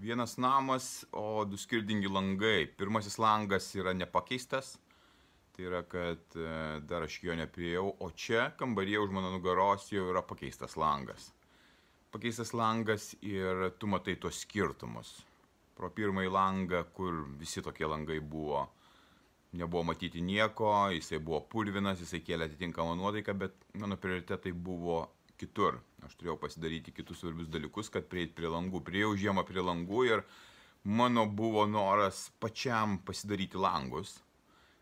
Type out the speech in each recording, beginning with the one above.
Vienas namas, o du skirtingi langai. Pirmasis langas yra nepakeistas, tai yra, kad dar aš jo nepriejau, o čia kambaryje už mano nugaros jau yra pakeistas langas. Pakeistas langas ir tu matai tuos skirtumus. Pro pirmąjį langą, kur visi tokie langai buvo, nebuvo matyti nieko, jisai buvo purvinas, jisai kėlė atitinkamą nuotaiką, bet mano prioritetai buvo kitur. Aš turėjau pasidaryti kitus svarbius dalykus, kad prieit prie langų. Priejau žiemą prie langų ir mano buvo noras pačiam pasidaryti langus.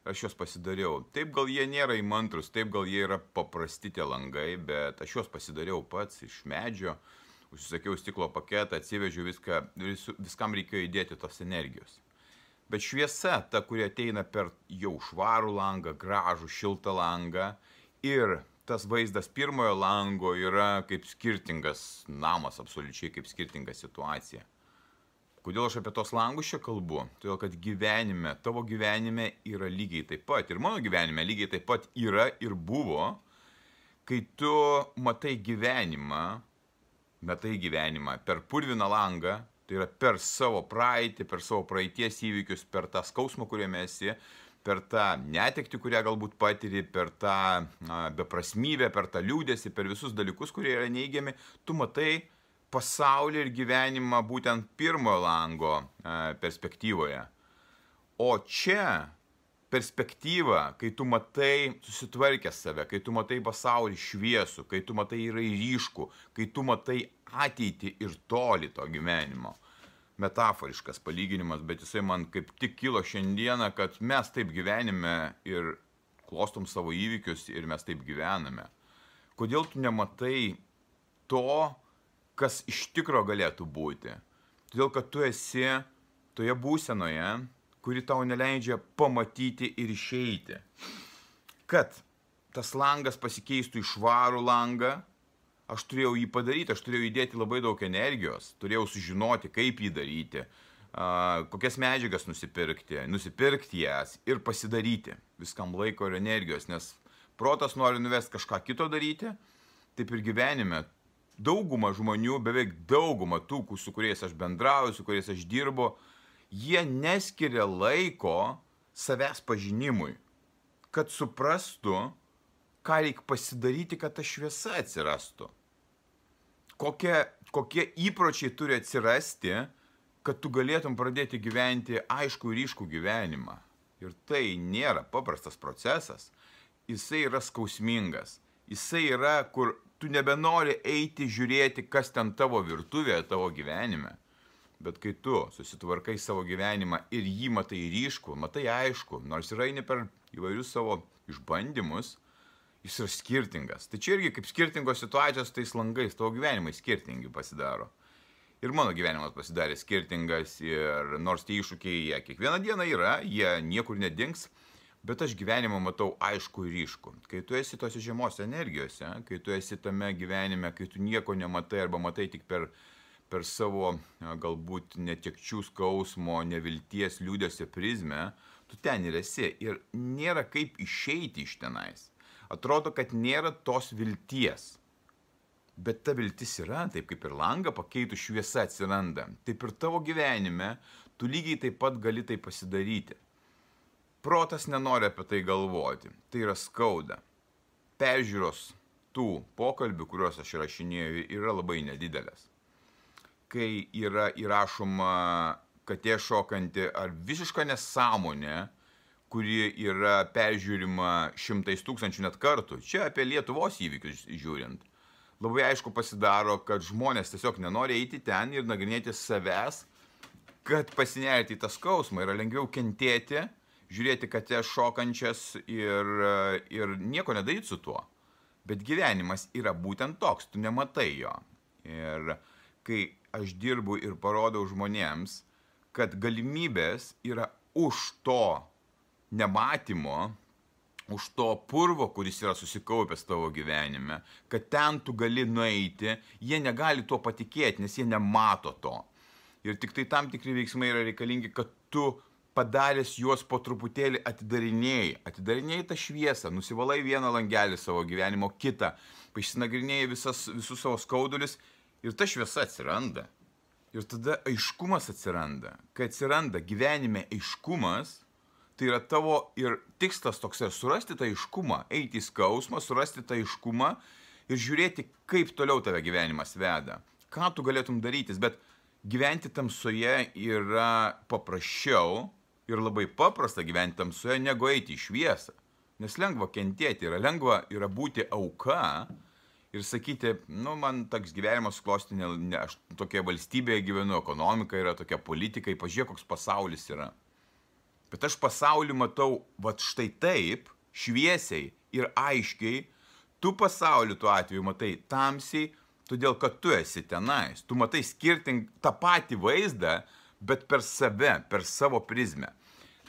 Aš juos pasidariau. Taip gal jie nėra įmantrus, taip gal jie yra paprasti tie langai, bet aš juos pasidariau pats iš medžio. Užsisakiau stiklo paketą, atsivežiau viską, viskam reikėjo įdėti tos energijos. Bet šviesa, ta, kuri ateina per jau švarų langą, gražų, šiltą langą, ir tas vaizdas pirmojo lango yra kaip skirtingas namas, absoliučiai kaip skirtinga situacija. Kodėl aš apie tos langus čia kalbu? Todėl, kad gyvenime, tavo gyvenime yra lygiai taip pat, ir mano gyvenime lygiai taip pat yra ir buvo, kai tu matai gyvenimą per purviną langą, tai yra per savo praeitį, per savo praeities įvykius, per tą skausmą, kuriame esi, per tą netektį, kurią galbūt patiri, per tą beprasmybę, per tą liūdesį, per visus dalykus, kurie yra neigiami, tu matai pasaulį ir gyvenimą būtent pirmojo lango perspektyvoje. O čia perspektyva, kai tu matai susitvarkęs save, kai tu matai pasaulį šviesų, kai tu matai yra ryškų, kai tu matai ateitį ir toli to gyvenimo. Metaforiškas palyginimas, bet jisai man kaip tik kilo šiandieną, kad mes taip gyvenime ir klostom savo įvykius ir mes taip gyvename. Kodėl tu nematai to, kas iš tikro galėtų būti? Todėl, kad tu esi toje būsenoje, kuri tau neleidžia pamatyti ir išeiti. Kad tas langas pasikeistų į švarų langą, aš turėjau jį padaryti, aš turėjau įdėti labai daug energijos, turėjau sužinoti, kaip jį daryti, kokias medžiagas nusipirkti jas ir pasidaryti viskam laiko ir energijos, nes protas nori nuvesti kažką kito daryti, taip ir gyvenime. Dauguma žmonių, beveik dauguma tų, su kuriais aš bendrauju, su kuriais aš dirbu, jie neskiria laiko savęs pažinimui, kad suprastų, ką reikia pasidaryti, kad ta šviesa atsirastų. Kokie įpročiai turi atsirasti, kad tu galėtum pradėti gyventi aiškų ir ryškų gyvenimą. Ir tai nėra paprastas procesas, jisai yra skausmingas. Jisai yra, kur tu nebenori eiti žiūrėti, kas ten tavo virtuvėje, tavo gyvenime. Bet kai tu susitvarkai savo gyvenimą ir jį matai ryškų, matai aišku, nors ir eini per įvairius savo išbandymus, jis yra skirtingas. Tai čia irgi kaip skirtingos situacijos tais langais, tavo gyvenimai skirtingi pasidaro. Ir mano gyvenimas pasidarė skirtingas ir nors tie iššūkiai jie kiekvieną dieną yra, jie niekur nedings, bet aš gyvenimą matau aišku ir ryškų. Kai tu esi tose žiemos energijose, kai tu esi tame gyvenime, kai tu nieko nematai arba matai tik per savo galbūt netekčių skausmo, nevilties, liūdesio prizmę, tu ten ir esi. Ir nėra kaip išeiti iš tenais. Atrodo, kad nėra tos vilties. Bet ta viltis yra, taip kaip ir langą pakeitus šviesa atsiranda. Taip ir tavo gyvenime tu lygiai taip pat gali tai pasidaryti. Protas nenori apie tai galvoti. Tai yra skauda. Peržiūros tų pokalbių, kuriuos aš įrašinėjau, yra labai nedidelės. Kai yra įrašoma katė šokanti ar visiška nesąmonė, kuri yra peržiūrima 100 000 net kartų, čia apie Lietuvos įvykius žiūrint, labai aišku pasidaro, kad žmonės tiesiog nenori eiti ten ir nagrinėti savęs, kad pasinerti į tą skausmą. Yra lengviau kentėti, žiūrėti katės šokančias ir nieko nedaryti su tuo. Bet gyvenimas yra būtent toks, tu nematai jo. Ir kai aš dirbu ir parodau žmonėms, kad galimybės yra už to nematymo, už to purvo, kuris yra susikaupęs tavo gyvenime, kad ten tu gali nueiti, jie negali tuo patikėti, nes jie nemato to. Ir tik tai tam tikri veiksmai yra reikalingi, kad tu padaręs juos po truputėlį atidarinėjai tą šviesą, nusivalai vieną langelį savo gyvenimo, kitą, išsinagrinėjai visus savo skaudulius ir ta šviesa atsiranda. Ir tada aiškumas atsiranda. Kai atsiranda gyvenime aiškumas, tai yra tavo ir tikslas toks yra surasti tą aiškumą, eiti į skausmą, surasti tą aiškumą ir žiūrėti, kaip toliau tave gyvenimas veda. Ką tu galėtum darytis, bet gyventi tamsoje yra paprasčiau ir labai paprasta gyventi tamsoje, negu eiti į šviesą. Nes lengva kentėti, lengva yra būti auka ir sakyti, nu, man toks gyvenimas suklosti, aš tokia valstybėje gyvenu, ekonomika yra tokia, politikai, pažiūrėk, koks pasaulis yra. Bet aš pasaulį matau, vat štai taip, šviesiai ir aiškiai, tu pasaulį tuo atveju matai tamsiai, todėl kad tu esi tenais. Tu matai tą patį vaizdą, bet per save, per savo prizmę.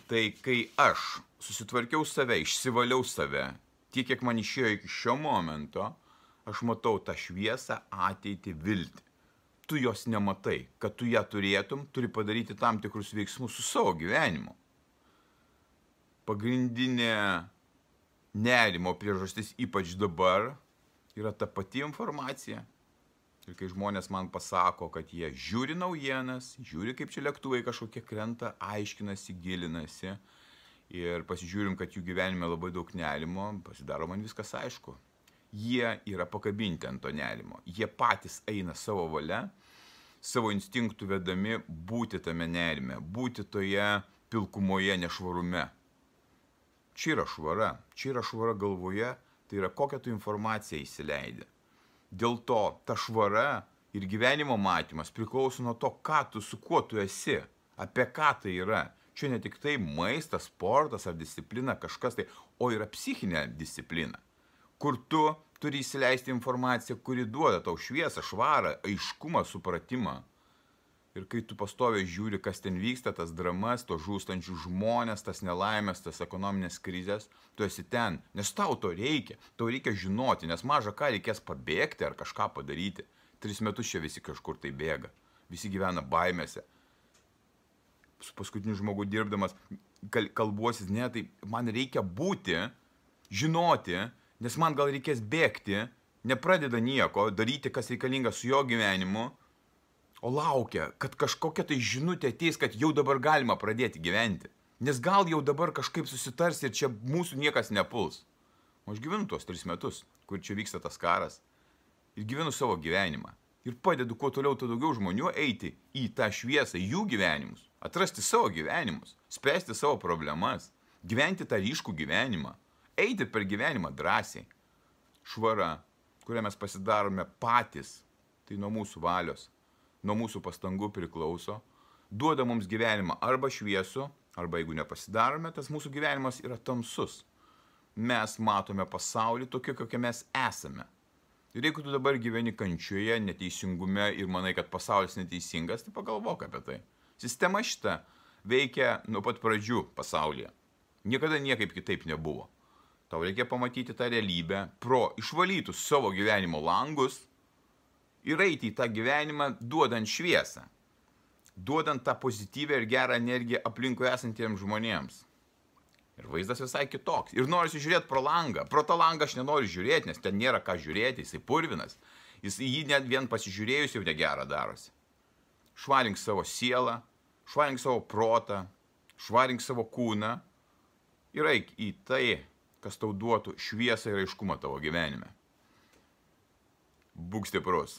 Tai kai aš susitvarkiau save, išsivaliau save, tiek, kiek man išėjo iki šio momento, aš matau tą šviesą, ateitį, viltį. Tu jos nematai. Kad tu ją turėtum, turi padaryti tam tikrus veiksmus su savo gyvenimu. Pagrindinė nerimo priežastis, ypač dabar, yra ta pati informacija. Ir kai žmonės man pasako, kad jie žiūri naujienas, žiūri, kaip čia lėktuvai kažkokie krenta, aiškinasi, gilinasi, ir pasižiūrim, kad jų gyvenime labai daug nerimo, pasidaro man viskas aišku. Jie yra pakabinti ant to nerimo. Jie patys eina savo valia, savo instinktų vedami būti tame nerime, būti toje pilkumoje, nešvarume. Čia yra švara galvoje, tai yra kokią tu informaciją įsileidi. Dėl to ta švara ir gyvenimo matymas priklauso nuo to, su kuo tu esi, apie ką tai yra. Čia ne tik tai maistas, sportas ar disciplina kažkas tai, o yra psichinė disciplina, kur tu turi įsileisti informaciją, kuri duoda tau šviesą, švarą, aiškumą, supratimą. Ir kai tu pastoviai žiūri, kas ten vyksta, tas dramas, tos žūstančių žmonės, tas nelaimės, tas ekonominės krizės, tu esi ten, nes tau to reikia. Tau reikia žinoti, nes maža ką reikės pabėgti ar kažką padaryti. 3 metus čia visi kažkur tai bėga, visi gyvena baimėse. Su paskutiniu žmogu dirbdamas kalbuosis, ne, tai man reikia būti, žinoti, nes man gal reikės bėgti, nepradeda nieko, daryti, kas reikalinga su jo gyvenimu, o laukia, kad kažkokia tai žinutė ateis, kad jau dabar galima pradėti gyventi. Nes gal jau dabar kažkaip susitars ir čia mūsų niekas nepuls. O aš gyvenu tuos 3 metus, kur čia vyksta tas karas. Ir gyvenu savo gyvenimą. Ir padedu kuo toliau, tuo daugiau žmonių eiti į tą šviesą, jų gyvenimus. Atrasti savo gyvenimus, spręsti savo problemas, gyventi tą ryškų gyvenimą. Eiti per gyvenimą drąsiai. Švara, kurią mes pasidarome patys, tai nuo mūsų valios, nuo mūsų pastangų priklauso, duoda mums gyvenimą arba šviesų, arba jeigu nepasidarome, tas mūsų gyvenimas yra tamsus. Mes matome pasaulį tokį, kokie mes esame. Ir jeigu tu dabar gyveni kančioje, neteisingume ir manai, kad pasaulis neteisingas, tai pagalvok apie tai. Sistema šita veikia nuo pat pradžių pasaulyje. Niekada niekaip kitaip nebuvo. Tau reikia pamatyti tą realybę pro išvalytus savo gyvenimo langus, ir eiti į tą gyvenimą duodant šviesą, duodant tą pozityvę ir gerą energiją aplinkui esantiems žmonėms. Ir vaizdas visai kitoks. Ir norisi žiūrėti pro langą. Pro tą langą aš nenoriu žiūrėti, nes ten nėra ką žiūrėti, jisai purvinas. Jį net vien pasižiūrėjus jau negera darosi. Švarink savo sielą, švarink savo protą, švarink savo kūną ir eik į tai, kas tau duotų šviesą ir aiškumą tavo gyvenime. Būk stiprus.